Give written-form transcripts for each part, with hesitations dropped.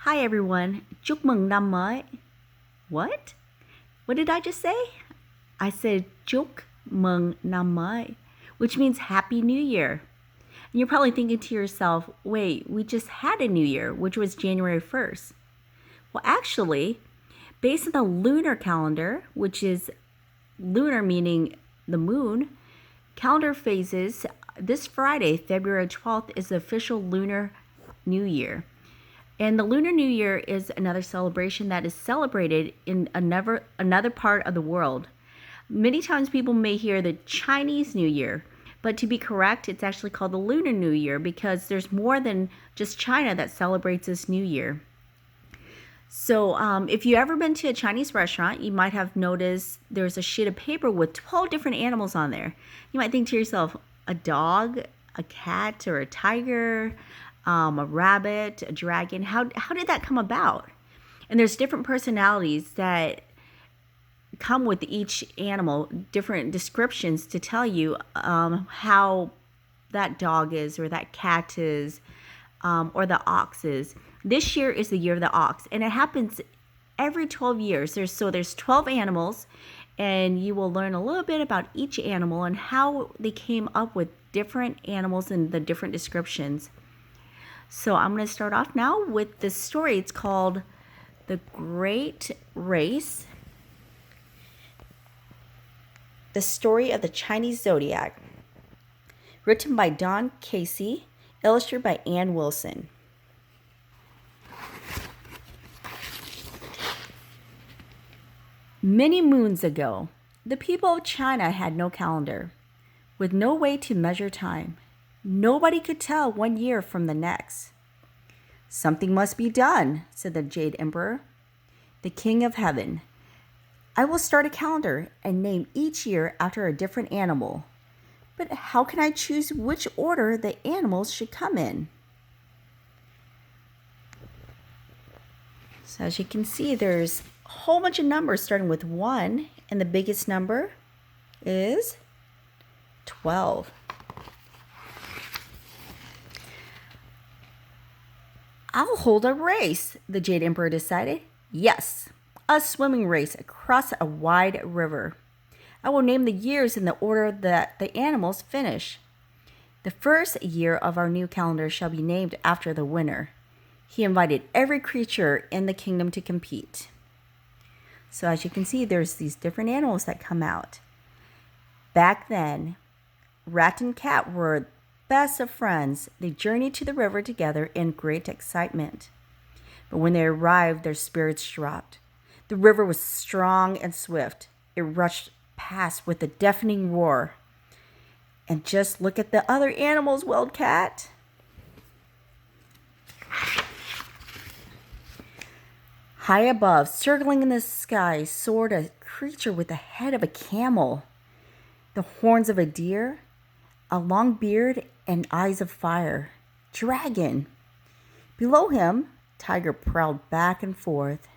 Hi everyone, chúc mừng năm mới. What? What did I just say? I said chúc mừng năm mới, which means Happy New Year. And you're probably thinking to yourself, wait, we just had a New Year, which was January 1st. Well, actually, based on the lunar calendar, which is lunar meaning the moon, calendar phases, this Friday, February 12th, is the official Lunar New Year. And the Lunar New Year is another celebration that is celebrated in another part of the world. Many times people may hear the Chinese New Year, but to be correct, it's actually called the Lunar New Year because there's more than just China that celebrates this New Year. So if you've ever been to a Chinese restaurant, you might have noticed there's a sheet of paper with 12 different animals on there. You might think to yourself, a dog, a cat, or a tiger, a rabbit, a dragon. How did that come about? And there's different personalities that come with each animal, different descriptions to tell you how that dog is, or that cat is, or the ox is. This year is the year of the ox, and it happens every 12 years. There's 12 animals, and you will learn a little bit about each animal and how they came up with different animals and the different descriptions. So I'm going to start off now with this story. It's called The Great Race, the story of the Chinese Zodiac, written by Don Casey, illustrated by Ann Wilson. Many moons ago, the people of China had no calendar, with no way to measure time. Nobody could tell one year from the next. Something must be done, said the Jade Emperor, the King of Heaven. I will start a calendar and name each year after a different animal. But how can I choose which order the animals should come in? So as you can see, there's a whole bunch of numbers starting with 1, and the biggest number is 12. I'll hold a race, the Jade Emperor decided. Yes, a swimming race across a wide river. I will name the years in the order that the animals finish. The first year of our new calendar shall be named after the winner. He invited every creature in the kingdom to compete. So as you can see, there's these different animals that come out. Back then, rat and cat were best of friends. They journeyed to the river together in great excitement. But when they arrived, their spirits dropped. The river was strong and swift. It rushed past with a deafening roar. And just look at the other animals, wailed Cat. High above, circling in the sky, soared a creature with the head of a camel, the horns of a deer, a long beard, and eyes of fire. Dragon. Below him, tiger prowled back and forth.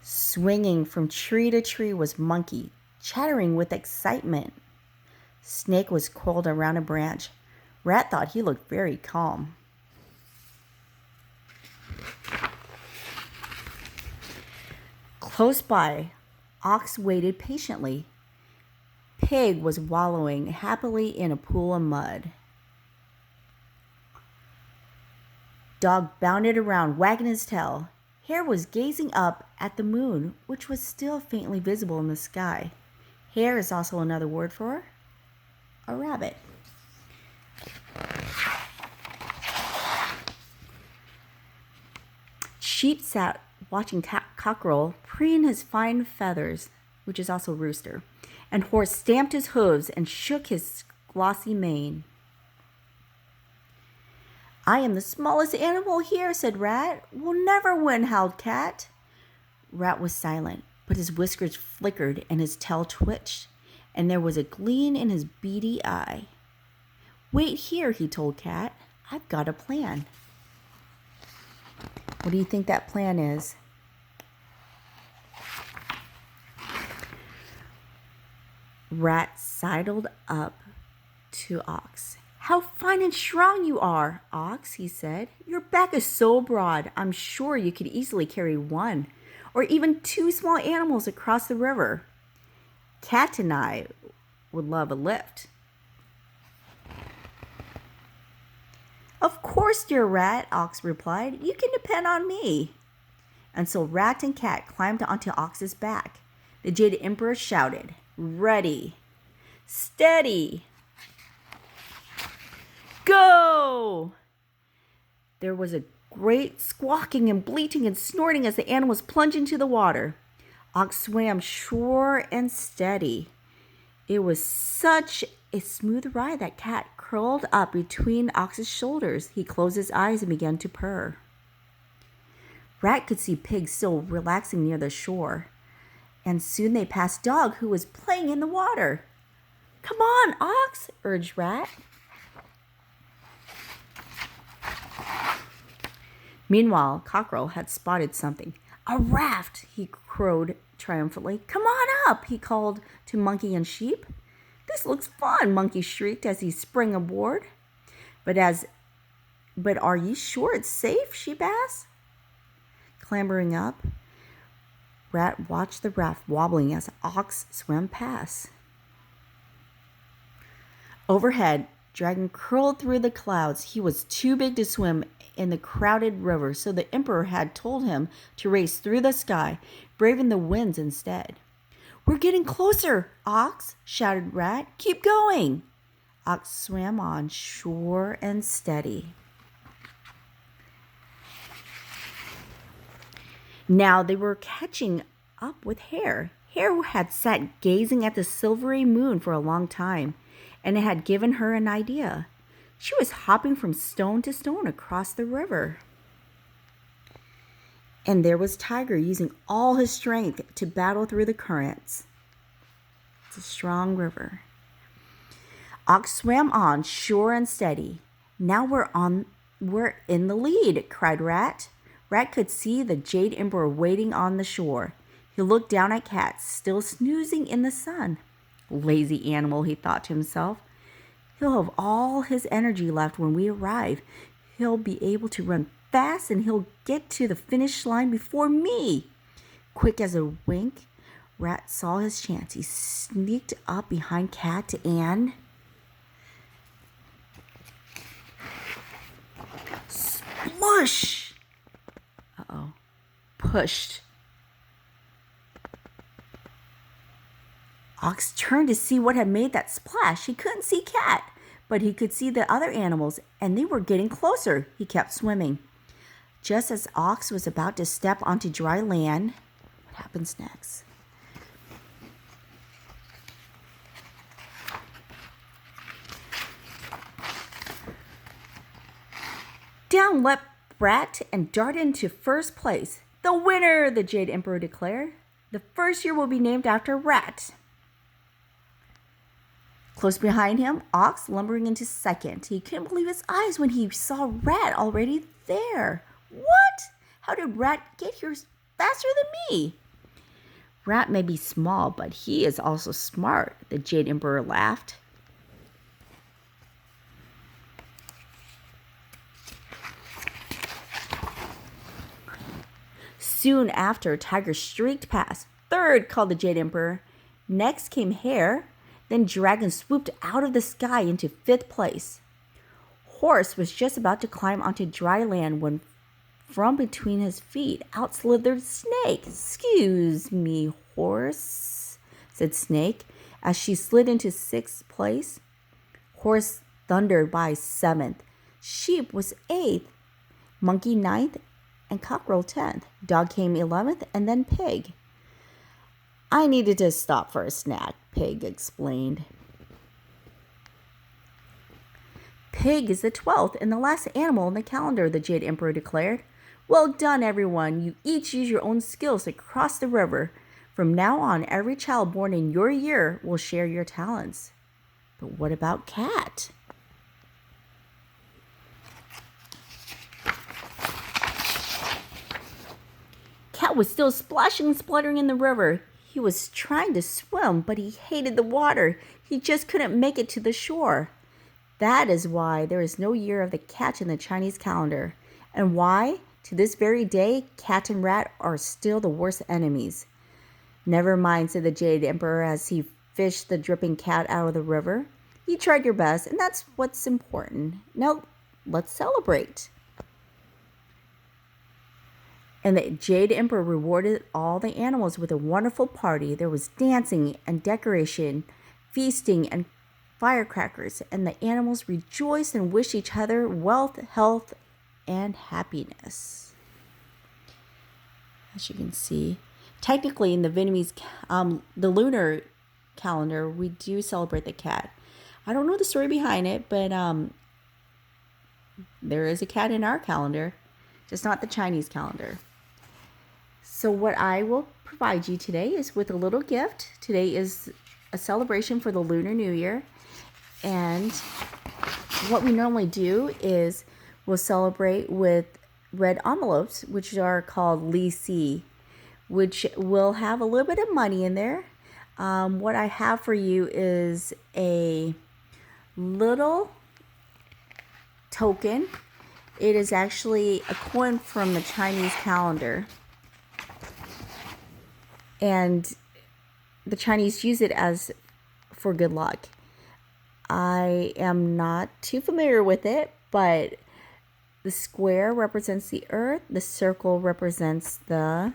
Swinging from tree to tree was monkey, chattering with excitement. Snake was coiled around a branch. Rat thought he looked very calm. Close by, ox waited patiently. Pig was wallowing happily in a pool of mud. Dog bounded around, wagging his tail. Hare was gazing up at the moon, which was still faintly visible in the sky. Hare is also another word for a rabbit. Sheep sat watching cockerel preen his fine feathers, which is also rooster, and horse stamped his hooves and shook his glossy mane. I am the smallest animal here, said Rat. We'll never win, howled Cat. Rat was silent, but his whiskers flickered and his tail twitched, and there was a gleam in his beady eye. Wait here, he told Cat. I've got a plan. What do you think that plan is? Rat sidled up to Ox. How fine and strong you are, Ox, he said. Your back is so broad, I'm sure you could easily carry one, or even two small animals across the river. Cat and I would love a lift. Of course, dear Rat, Ox replied. You can depend on me. And so Rat and Cat climbed onto Ox's back. The Jade Emperor shouted, Ready, steady, go! There was a great squawking and bleating and snorting as the animals plunged into the water. Ox swam sure and steady. It was such a smooth ride that Cat curled up between Ox's shoulders. He closed his eyes and began to purr. Rat could see Pig still relaxing near the shore, and soon they passed Dog, who was playing in the water. Come on, Ox, urged Rat. Meanwhile, Cockerel had spotted something. A raft, he crowed triumphantly. Come on up, he called to Monkey and Sheep. This looks fun, Monkey shrieked as he sprang aboard. But are you sure it's safe? Sheep asked. Clambering up, Rat watched the raft wobbling as Ox swam past. Overhead, Dragon curled through the clouds. He was too big to swim in the crowded river, so the Emperor had told him to race through the sky, braving the winds instead. We're getting closer, Ox, shouted Rat. Keep going. Ox swam on, sure and steady. Now they were catching up with Hare. Hare had sat gazing at the silvery moon for a long time, and it had given her an idea. She was hopping from stone to stone across the river. And there was Tiger using all his strength to battle through the currents. It's a strong river. Ox swam on, sure and steady. Now we're in the lead, cried Rat. Rat could see the Jade Emperor waiting on the shore. He looked down at Cat, still snoozing in the sun. Lazy animal, he thought to himself. He'll have all his energy left when we arrive. He'll be able to run fast and he'll get to the finish line before me. Quick as a wink, Rat saw his chance. He sneaked up behind Cat and smush! Pushed. Ox turned to see what had made that splash. He couldn't see Cat, but he could see the other animals, and they were getting closer. He kept swimming. Just as Ox was about to step onto dry land, what happens next? Down leapt Rat and darted into first place. The winner, the Jade Emperor declared. The first year will be named after Rat. Close behind him, Ox lumbering into second. He couldn't believe his eyes when he saw Rat already there. What? How did Rat get here faster than me? Rat may be small, but he is also smart, the Jade Emperor laughed. Soon after, Tiger streaked past. Third, called the Jade Emperor. Next came Hare. Then Dragon swooped out of the sky into fifth place. Horse was just about to climb onto dry land when from between his feet out slithered Snake. Excuse me, Horse, said Snake as she slid into sixth place. Horse thundered by seventh. Sheep was eighth. Monkey ninth. And Cockerel 10th. Dog came 11th, and then Pig. I needed to stop for a snack, Pig explained. Pig is the 12th and the last animal in the calendar, the Jade Emperor declared. Well done, everyone. You each use your own skills to cross the river. From now on, every child born in your year will share your talents. But what about Cat? Cat was still splashing and spluttering in the river. He was trying to swim, but he hated the water. He just couldn't make it to the shore. That is why there is no year of the cat in the Chinese calendar. And why, to this very day, cat and rat are still the worst enemies. Never mind, said the Jade Emperor as he fished the dripping cat out of the river. You tried your best, and that's what's important. Now, let's celebrate. And the Jade Emperor rewarded all the animals with a wonderful party. There was dancing and decoration, feasting and firecrackers, and the animals rejoiced and wished each other wealth, health, and happiness. As you can see, technically in the Vietnamese, the lunar calendar, we do celebrate the cat. I don't know the story behind it, but there is a cat in our calendar, just not the Chinese calendar. So what I will provide you today is with a little gift. Today is a celebration for the Lunar New Year. And what we normally do is we'll celebrate with red envelopes, which are called Li Si, which will have a little bit of money in there. What I have for you is a little token. It is actually a coin from the Chinese calendar. And the Chinese use it as for good luck. I am not too familiar with it, but the square represents the earth, the circle represents the